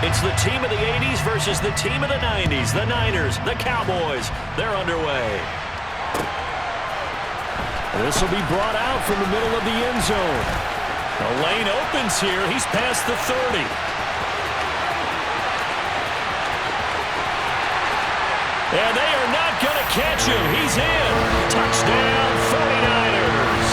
It's the team of the 80s versus the team of the 90s. The Niners, the Cowboys, they're underway. This will be brought out from the middle of the end zone. The lane opens here. He's past the 30. And they are not going to catch him. He's in. Touchdown, 49ers.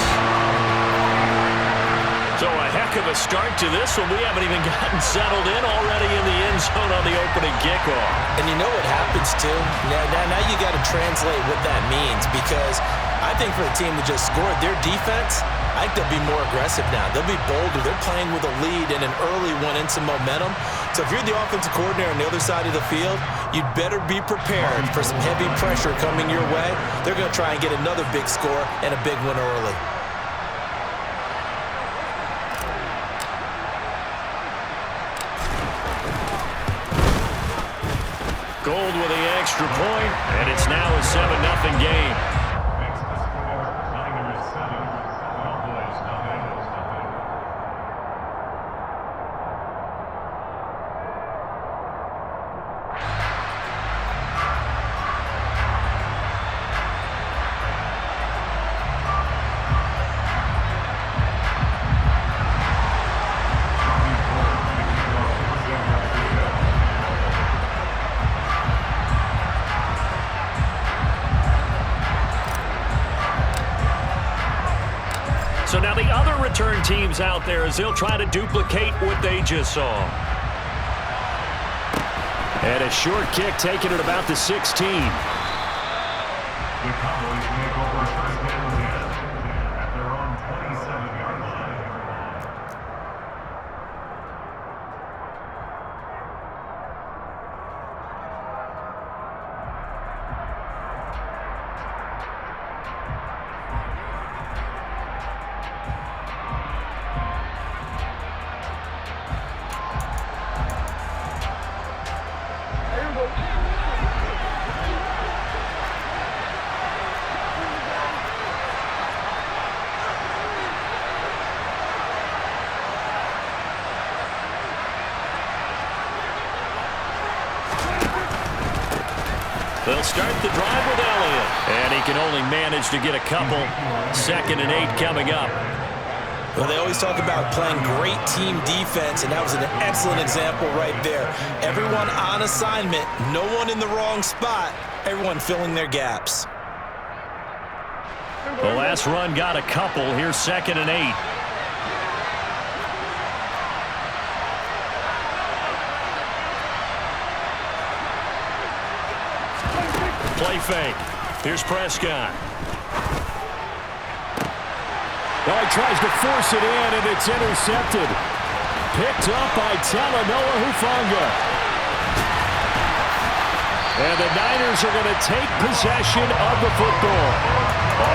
So a heck of a start to this one. We haven't even gotten settled in already in the end zone on the opening kickoff. And you know what happens, too? Now you got to translate what that means, because I think for the team that just scored, their defense, I think they'll be more aggressive now. They'll be bolder. They're playing with a lead and an early one and some momentum. So if you're the offensive coordinator on the other side of the field, you'd better be prepared for some heavy pressure coming your way. They're going to try and get another big score and a big one early. Gold with the extra point, and it's now a 7-0 game. So now the other return teams out there as they'll try to duplicate what they just saw. And a short kick taken at about the 16. The Cowboys make over first and 10 at their own 27-yard line. They'll start the drive with Elliott. And he can only manage to get a couple. 2nd and 8 coming up. Well, they always talk about playing great team defense, and that was an excellent example right there. Everyone on assignment, no one in the wrong spot, everyone filling their gaps. The last run got a couple. Here's 2nd and 8. Play fake. Here's Prescott. Well, he tries to force it in, and it's intercepted. Picked up by Talanoa Hufanga. And the Niners are going to take possession of the football.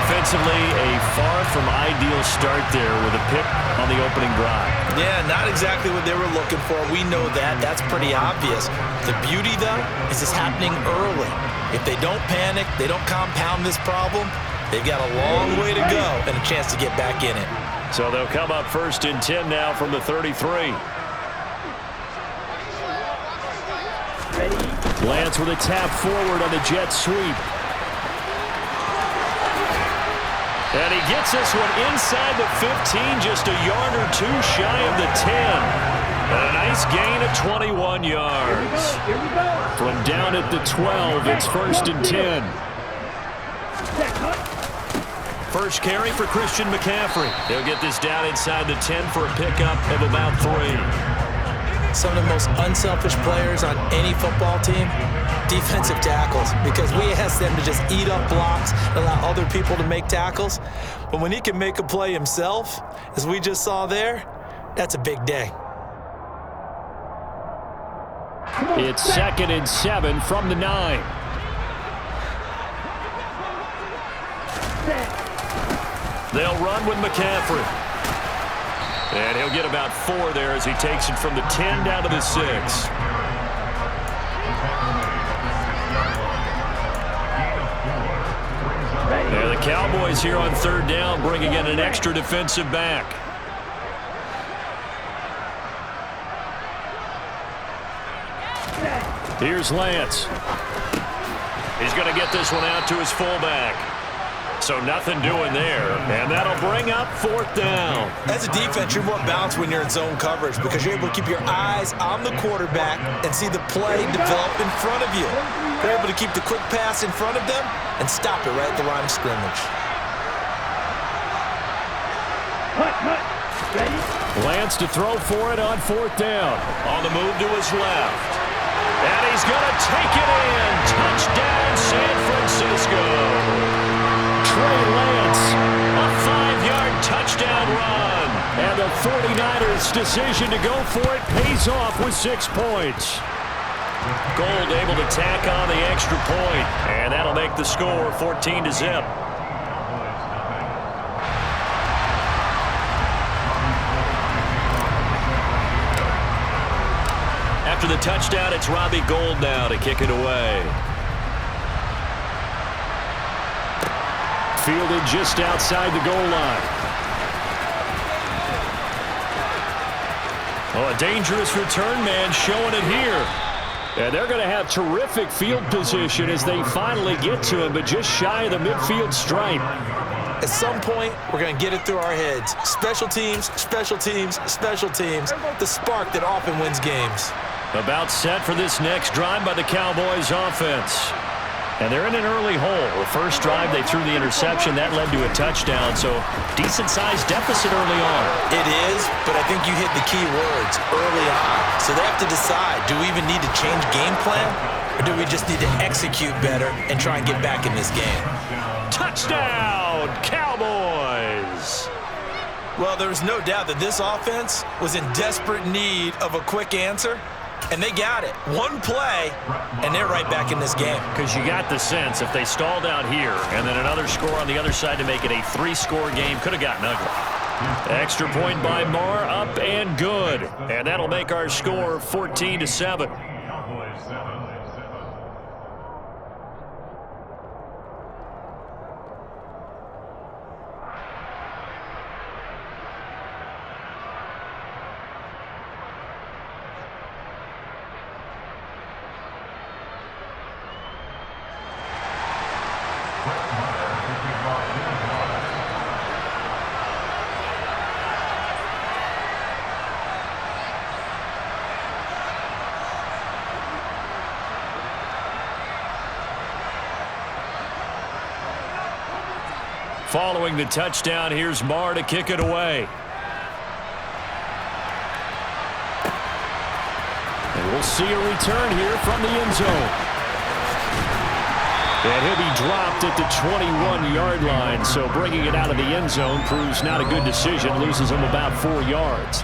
Offensively, a far from ideal start there with a pick on the opening drive. Yeah, not exactly what they were looking for. We know that. That's pretty obvious. The beauty, though, is it's happening early. If they don't panic, they don't compound this problem, they've got a long way to go and a chance to get back in it. So they'll come up 1st and 10 now from the 33. Lance with a tap forward on the jet sweep. And he gets this one inside the 15, just a yard or two shy of the 10. And a nice gain of 21 yards. From down at the 12, it's 1st and 10. First carry for Christian McCaffrey. He'll get this down inside the 10 for a pickup of about 3. Some of the most unselfish players on any football team, defensive tackles, because we ask them to just eat up blocks and allow other people to make tackles. But when he can make a play himself, as we just saw there, that's a big day. It's 2nd and 7 from the 9. They'll run with McCaffrey. And he'll get about 4 there as he takes it from the 10 down to the 6. There the Cowboys here on 3rd down, bringing in an extra defensive back. Here's Lance. He's going to get this one out to his fullback. So nothing doing there, and that'll bring up 4th down. As a defense, you're more balanced when you're in zone coverage because you're able to keep your eyes on the quarterback and see the play develop in front of you. You're able to keep the quick pass in front of them and stop it right at the line of scrimmage. Lance to throw for it on 4th down. On the move to his left. And he's going to take it in. Touchdown, San Francisco. Trey Lance. A 5-yard touchdown run. And the 49ers' decision to go for it pays off with 6 points. Gold able to tack on the extra point. And that'll make the score 14-0. After the touchdown, it's Robbie Gould now to kick it away. Fielded just outside the goal line. Oh, a dangerous return man showing it here. And they're going to have terrific field position as they finally get to him, but just shy of the midfield stripe. At some point, we're going to get it through our heads. Special teams, special teams, special teams. The spark that often wins games. About set for this next drive by the Cowboys offense. And they're in an early hole. The first drive, they threw the interception. That led to a touchdown, so decent-sized deficit early on. It is, but I think you hit the key words, early on. So they have to decide, do we even need to change game plan, or do we just need to execute better and try and get back in this game? Touchdown, Cowboys! Well, there's no doubt that this offense was in desperate need of a quick answer. And they got it. One play, and they're right back in this game. Because you got the sense if they stalled out here and then another score on the other side to make it a 3-score game, could have gotten ugly. Extra point by Marr, up and good. And that'll make our score 14-7. Following the touchdown, here's Marr to kick it away. And we'll see a return here from the end zone. And he'll be dropped at the 21-yard line, so bringing it out of the end zone proves not a good decision, loses him about 4 yards.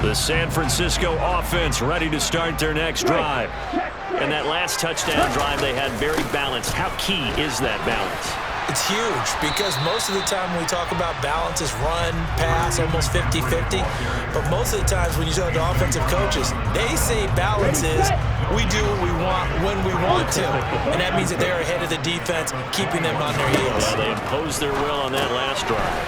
The San Francisco offense ready to start their next drive. And that last touchdown drive they had very balanced. How key is that balance? It's huge because most of the time when we talk about balance is run, pass, almost 50-50. But most of the times when you talk to offensive coaches, they say balance is we do what we want when we want to. And that means that they're ahead of the defense, keeping them on their heels. Yeah, they imposed their will on that last drive.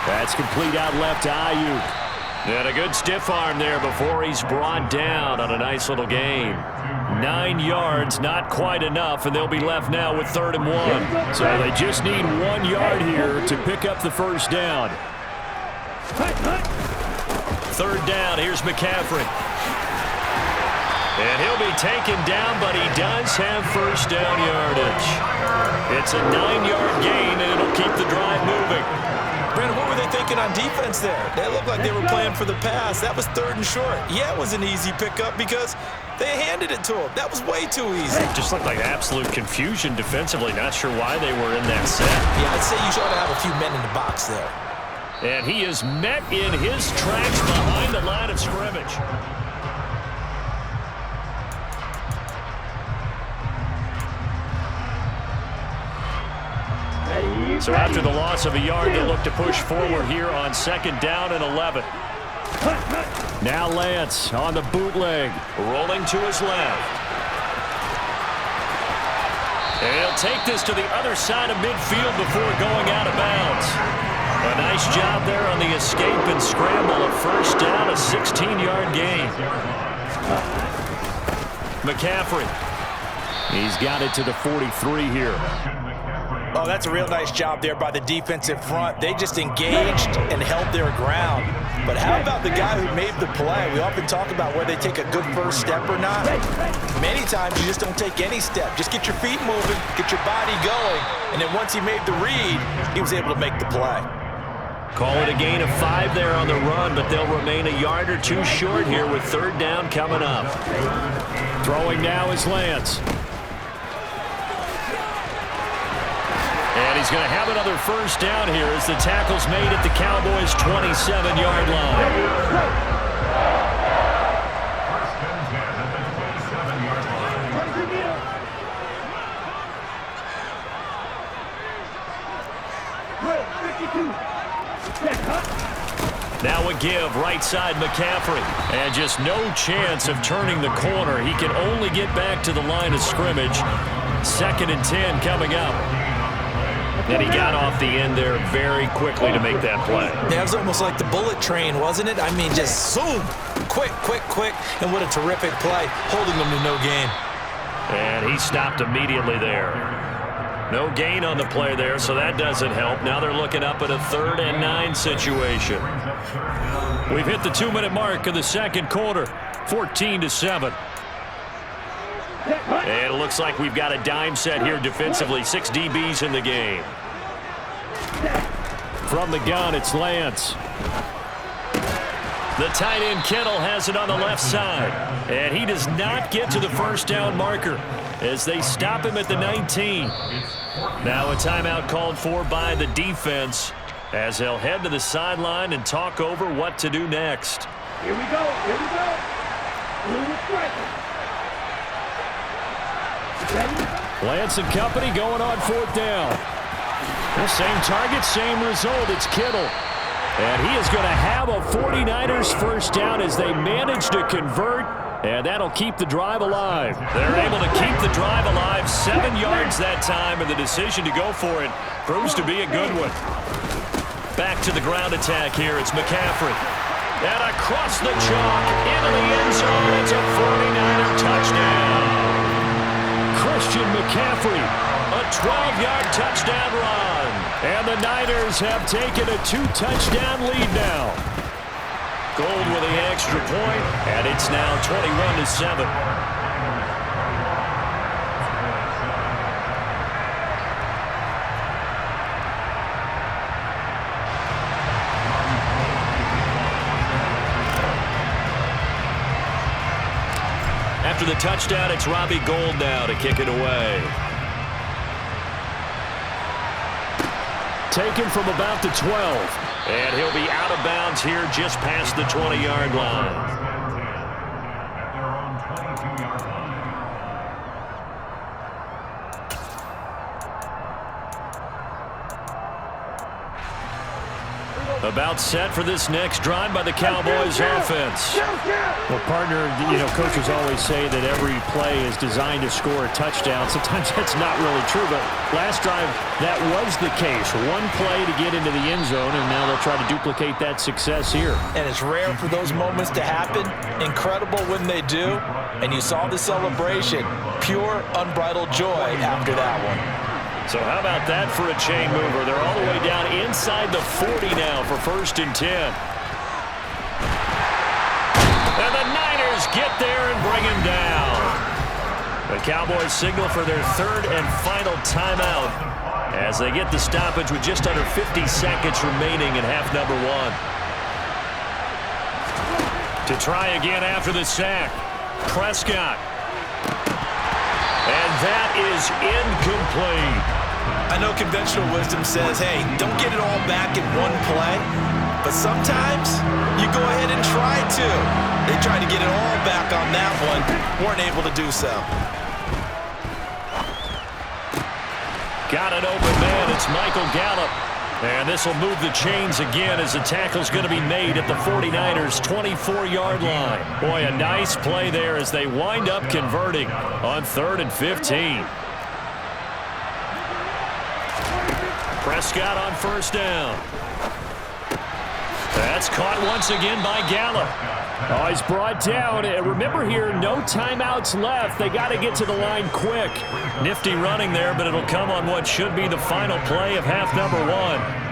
That's complete out left to Ayuk. And a good stiff arm there before he's brought down on a nice little gain. 9 yards, not quite enough, and they'll be left now with 3rd and 1. So they just need 1 yard here to pick up the first down. 3rd down, here's McCaffrey. And he'll be taken down, but he does have first down yardage. It's a 9-yard gain, and it'll keep the drive moving. Brandon, what were they thinking on defense there? They looked like they were playing for the pass. That was 3rd and short. Yeah, it was an easy pickup because they handed it to him. That was way too easy. It just looked like absolute confusion defensively. Not sure why they were in that set. Yeah, I'd say you ought to have a few men in the box there. And he is met in his tracks behind the line of scrimmage. So after the loss of a yard, they look to push forward here on 2nd down and 11. Now Lance on the bootleg. Rolling to his left. And he'll take this to the other side of midfield before going out of bounds. A nice job there on the escape and scramble. A first down, a 16-yard gain. McCaffrey. He's got it to the 43 here. Oh, that's a real nice job there by the defensive front. They just engaged and held their ground. But how about the guy who made the play? We often talk about whether they take a good first step or not. Many times you just don't take any step. Just get your feet moving, get your body going, and then once he made the read, he was able to make the play. Call it a gain of 5 there on the run, but they'll remain a yard or two short here with third down coming up. Throwing now is Lance. And he's going to have another first down here as the tackle's made at the Cowboys' 27-yard line. Now a give, right side McCaffrey. And just no chance of turning the corner. He can only get back to the line of scrimmage. 2nd and 10 coming up. And he got off the end there very quickly to make that play. Yeah, it was almost like the bullet train, wasn't it? I mean, just zoom, quick, quick, quick. And what a terrific play, holding them to no gain. And he stopped immediately there. No gain on the play there, so that doesn't help. Now they're looking up at a 3rd and 9 situation. We've hit the 2-minute mark of the second quarter, 14-7. And it looks like we've got a dime set here defensively. 6 DBs in the game. From the gun, it's Lance. The tight end Kittle has it on the left side. And he does not get to the first down marker as they stop him at the 19. Now a timeout called for by the defense as they'll head to the sideline and talk over what to do next. Here we go. Here we go. Lance and company going on 4th down. The same target, same result. It's Kittle. And he is going to have a 49ers first down as they manage to convert. And that'll keep the drive alive. They're able to keep the drive alive. 7 yards that time, and the decision to go for it proves to be a good one. Back to the ground attack here. It's McCaffrey. And across the chalk into the end zone. It's a 49er touchdown. Christian McCaffrey. A 12-yard touchdown run. And the Niners have taken a 2-touchdown lead now. Gold with the extra point, and it's now 21-7. After the touchdown, it's Robbie Gould now to kick it away. Taken from about the 12. And he'll be out of bounds here just past the 20-yard line. About set for this next drive by the Cowboys offense. Well, partner, coaches always say that every play is designed to score a touchdown. Sometimes that's not really true, but last drive, that was the case. One play to get into the end zone, and now they'll try to duplicate that success here. And it's rare for those moments to happen. Incredible when they do. And you saw the celebration. Pure, unbridled joy after that one. So how about that for a chain mover? They're all the way down inside the 40 now for 1st and 10. And the Niners get there and bring him down. The Cowboys signal for their 3rd and final timeout as they get the stoppage with just under 50 seconds remaining in half number 1. To try again after the sack, Prescott. And that is incomplete. I know conventional wisdom says, hey, don't get it all back in one play. But sometimes you go ahead and try to. They tried to get it all back on that one. Weren't able to do so. Got an open man. It's Michael Gallup. And this will move the chains again as the tackle's going to be made at the 49ers' 24-yard line. Boy, a nice play there as they wind up converting on 3rd and 15. Prescott on first down. That's caught once again by Gallup. Oh, he's brought down. And remember here, no timeouts left. They got to get to the line quick. Nifty running there, but it'll come on what should be the final play of half number one.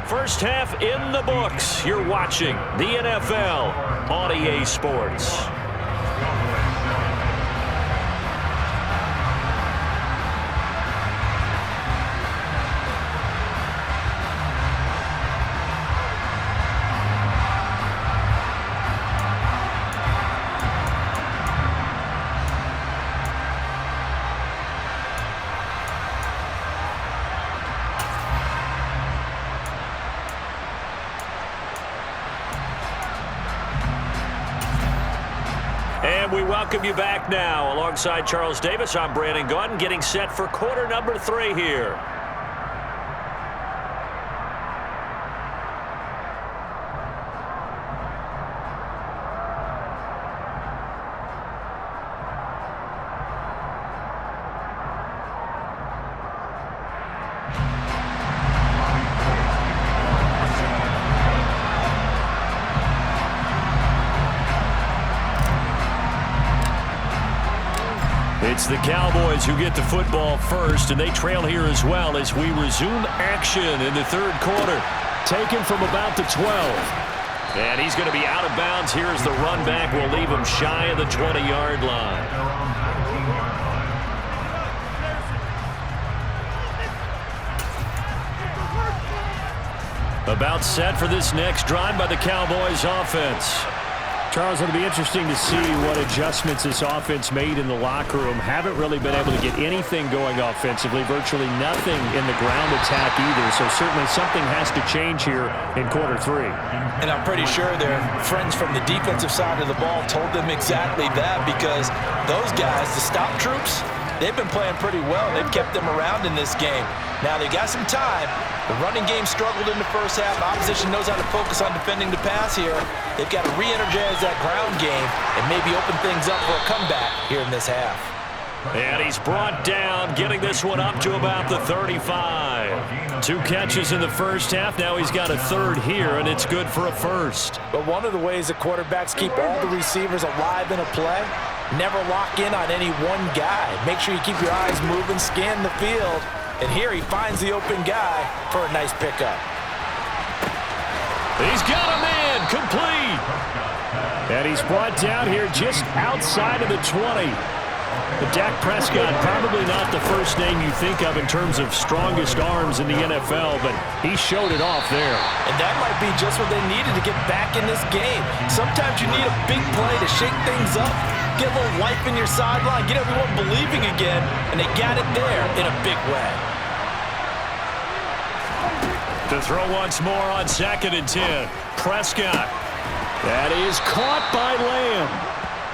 First half in the books. You're watching the NFL on EA Sports. And we welcome you back now. Alongside Charles Davis, I'm Brandon Gaudin, getting set for quarter number 3 here. It's the Cowboys who get the football first, and they trail here as well as we resume action in the third quarter. Taken from about the 12. And he's going to be out of bounds here as the run back will leave him shy of the 20-yard line. About set for this next drive by the Cowboys offense. Charles, it'll be interesting to see what adjustments this offense made in the locker room. Haven't really been able to get anything going offensively, virtually nothing in the ground attack either. So certainly something has to change here in quarter 3. And I'm pretty sure their friends from the defensive side of the ball told them exactly that, because those guys, the stop troops, they've been playing pretty well. They've kept them around in this game. Now they got some time. The running game struggled in the first half. Opposition knows how to focus on defending the pass here. They've got to re-energize that ground game and maybe open things up for a comeback here in this half. And he's brought down, getting this one up to about the 35. 2 catches in the first half. Now he's got a third here, and it's good for a first. But one of the ways that quarterbacks keep all the receivers alive in a play, never lock in on any one guy. Make sure you keep your eyes moving, scan the field. And here he finds the open guy for a nice pickup. He's got a man, complete. And he's brought down here just outside of the 20. But Dak Prescott, probably not the first name you think of in terms of strongest arms in the NFL, but he showed it off there. And that might be just what they needed to get back in this game. Sometimes you need a big play to shake things up, get a little life in your sideline, get everyone believing again, and they got it there in a big way. To throw once more on 2nd and 10. Prescott. That is caught by Lamb.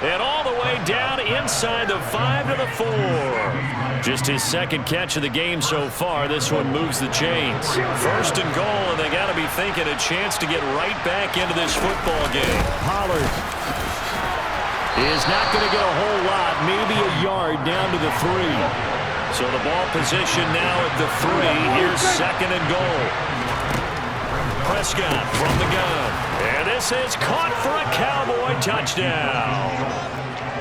And all the way down inside the 5 to the 4. Just his second catch of the game so far. This one moves the chains. 1st and goal, and they got to be thinking a chance to get right back into this football game. Pollard is not going to get a whole lot, maybe a yard down to the 3. So the ball position now at the 3. Here's 2nd and goal. Prescott from the gun. And this is caught for a Cowboy touchdown.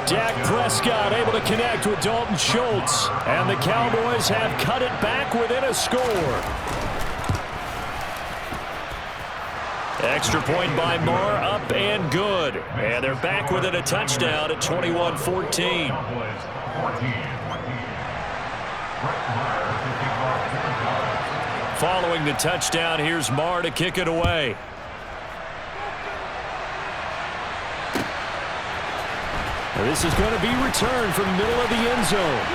Dak Prescott able to connect with Dalton Schultz. And the Cowboys have cut it back within a score. Extra point by Marr, up and good. And they're back within a touchdown at 21-14. Following the touchdown, here's Marr to kick it away. This is going to be returned from the middle of the end zone.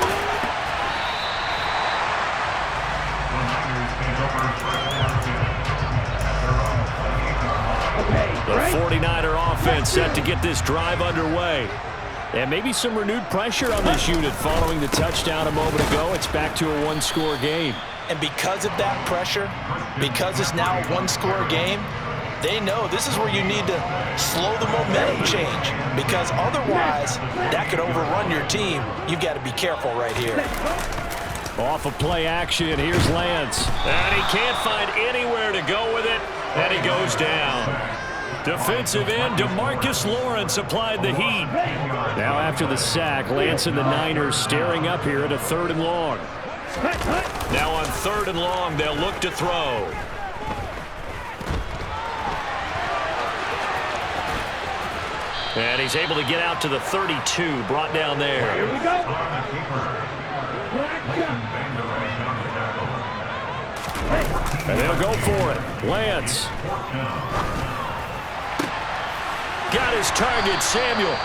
The 49er offense set to get this drive underway. And maybe some renewed pressure on this unit following the touchdown a moment ago. It's back to a one-score game. And because of that pressure, because it's now a one-score game, They know this is where you need to slow the momentum change, because otherwise that could overrun your team. You've got to be careful right here. Off of play action, here's Lance. And he can't find anywhere to go with it, and he goes down. Defensive end DeMarcus Lawrence applied the heat. Now after the sack, Lance and the Niners staring up here at a 3rd and long. Now on 3rd and long, they'll look to throw. And he's able to get out to the 32, brought down there. Here we go. And they'll go for it. Lance. Got his target, Samuel.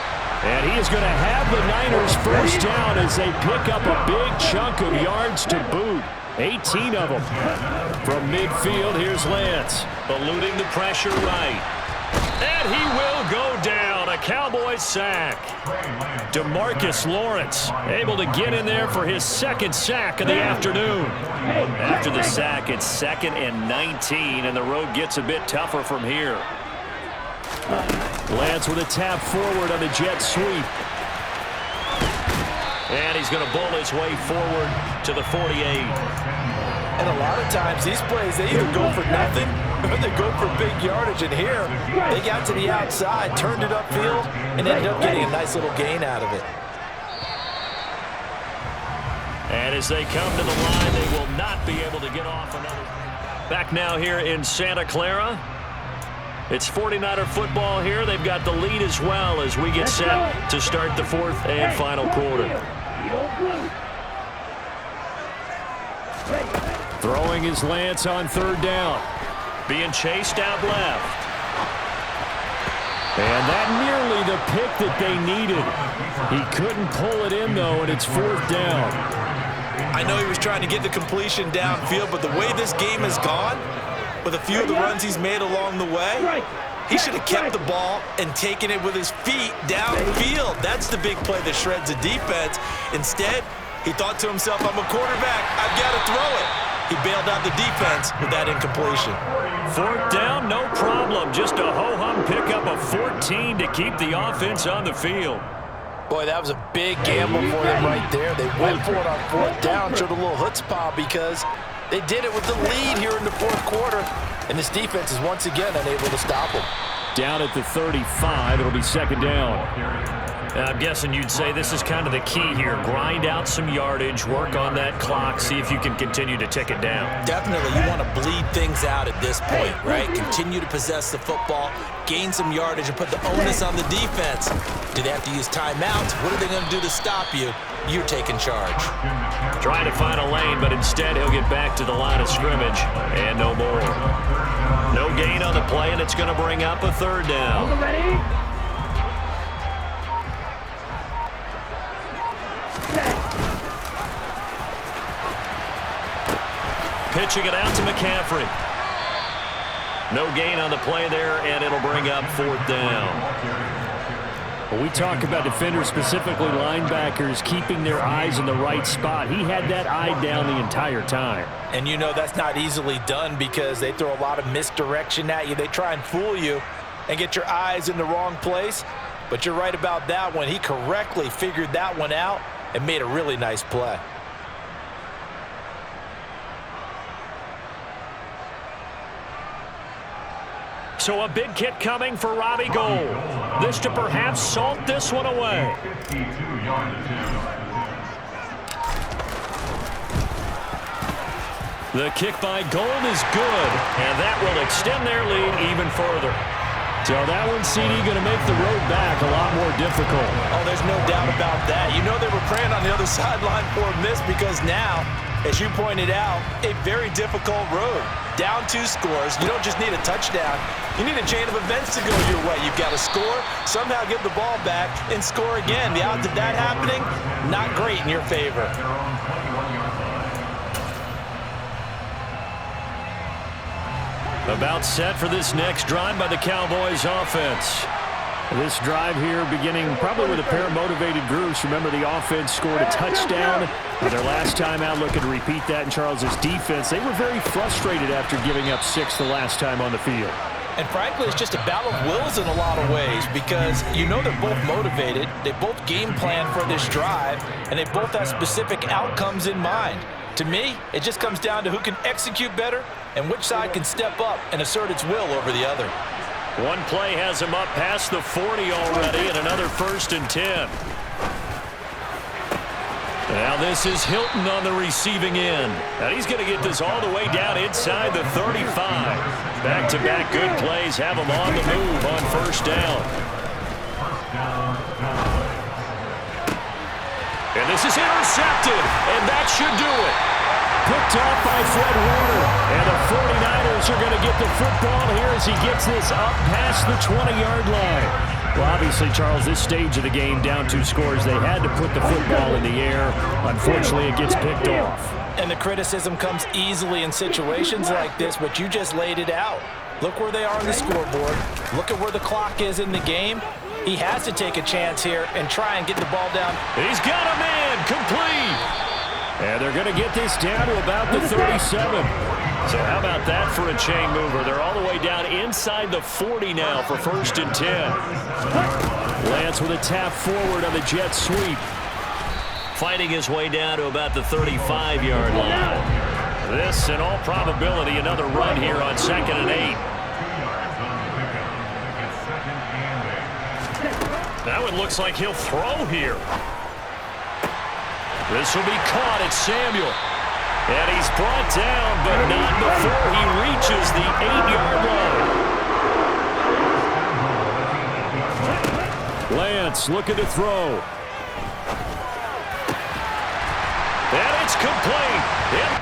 And he is going to have the Niners first down as they pick up a big chunk of yards to boot. 18 of them. From midfield, here's Lance. Eluding the pressure right. And he will go down. A Cowboys sack. DeMarcus Lawrence able to get in there for his 2nd sack of the afternoon. After the sack, it's 2nd and 19, and the road gets a bit tougher from here. Lance with a tap forward on the jet sweep. And he's going to bowl his way forward to the 48. And a lot of times these plays, they either go for nothing or they go for big yardage. And here, they got to the outside, turned it upfield, and ended up getting a nice little gain out of it. And as they come to the line, they will not be able to get off another. Back now here in Santa Clara. It's 49er football here. They've got the lead as well as we get set to start the 4th and final quarter. Throwing is Lance on 3rd down. Being chased out left. And that nearly the pick that they needed. He couldn't pull it in, though, and it's 4th down. I know he was trying to get the completion downfield, but the way this game has gone, with a few of the runs he's made along the way, he should have kept the ball and taken it with his feet downfield. That's the big play that shreds the defense. Instead, he thought to himself, I'm a quarterback, I've got to throw it. He bailed out the defense with that incompletion. 4th down, no problem. Just a ho-hum pickup of 14 to keep the offense on the field. Boy, that was a big gamble for them right there. They went for it on 4th down, showed a little chutzpah because they did it with the lead here in the 4th quarter, and this defense is once again unable to stop them. Down at the 35, it'll be 2nd down. I'm guessing you'd say this is kind of the key here. Grind out some yardage, work on that clock, see if you can continue to tick it down. Definitely, you want to bleed things out at this point, right? Continue to possess the football, gain some yardage, and put the onus on the defense. Do they have to use timeouts? What are they going to do to stop you? You're taking charge. Trying to find a lane, but instead he'll get back to the line of scrimmage, and no more. No gain on the play, and it's going to bring up a 3rd down. Pitching it out to McCaffrey. No gain on the play there, and it'll bring up 4th down. When we talk about defenders, specifically linebackers, keeping their eyes in the right spot, he had that eye down the entire time. And you know that's not easily done because they throw a lot of misdirection at you. They try and fool you and get your eyes in the wrong place. But you're right about that one. He correctly figured that one out and made a really nice play. So a big kick coming for Robbie Gould. This to perhaps salt this one away. 52-yard attempt. The kick by Gould is good, and that will extend their lead even further. So that one, CD, going to make the road back a lot more difficult. Oh, there's no doubt about that. You know they were praying on the other sideline for a miss because now, as you pointed out, a very difficult road. Down 2 scores. You don't just need a touchdown. You need a chain of events to go your way. You've got to score, somehow get the ball back, and score again. The odds of that happening, not great in your favor. About set for this next drive by the Cowboys offense. This drive here beginning probably with a pair of motivated groups. Remember, the offense scored a touchdown their last time out, looking to repeat that in Charles's defense. They were very frustrated after giving up 6 the last time on the field. And frankly, it's just a battle of wills in a lot of ways because you know they're both motivated, they both game plan for this drive, and they both have specific outcomes in mind. To me, it just comes down to who can execute better and which side can step up and assert its will over the other. One play has him up past the 40 already, and another 1st and 10. Now this is Hilton on the receiving end. And he's going to get this all the way down inside the 35. Back-to-back good plays have him on the move on 1st down. And this is intercepted, and that should do it. Picked off by Fred Warner. And the 49ers are going to get the football here as he gets this up past the 20-yard line. Well, obviously, Charles, this stage of the game, down 2 scores, they had to put the football in the air. Unfortunately, it gets picked off. And the criticism comes easily in situations like this, but you just laid it out. Look where they are on the scoreboard. Look at where the clock is in the game. He has to take a chance here and try and get the ball down. He's got a man complete. And they're going to get this down to about the 37. So how about that for a chain mover? They're all the way down inside the 40 now for 1st and 10. Lance with a tap forward on the jet sweep. Fighting his way down to about the 35-yard line. This, in all probability, another run here on 2nd and 8. Now it looks like he'll throw here. This will be caught at Samuel. And he's brought down, but not before he reaches the 8-yard line. Lance looking to throw. And it's complete. Yep.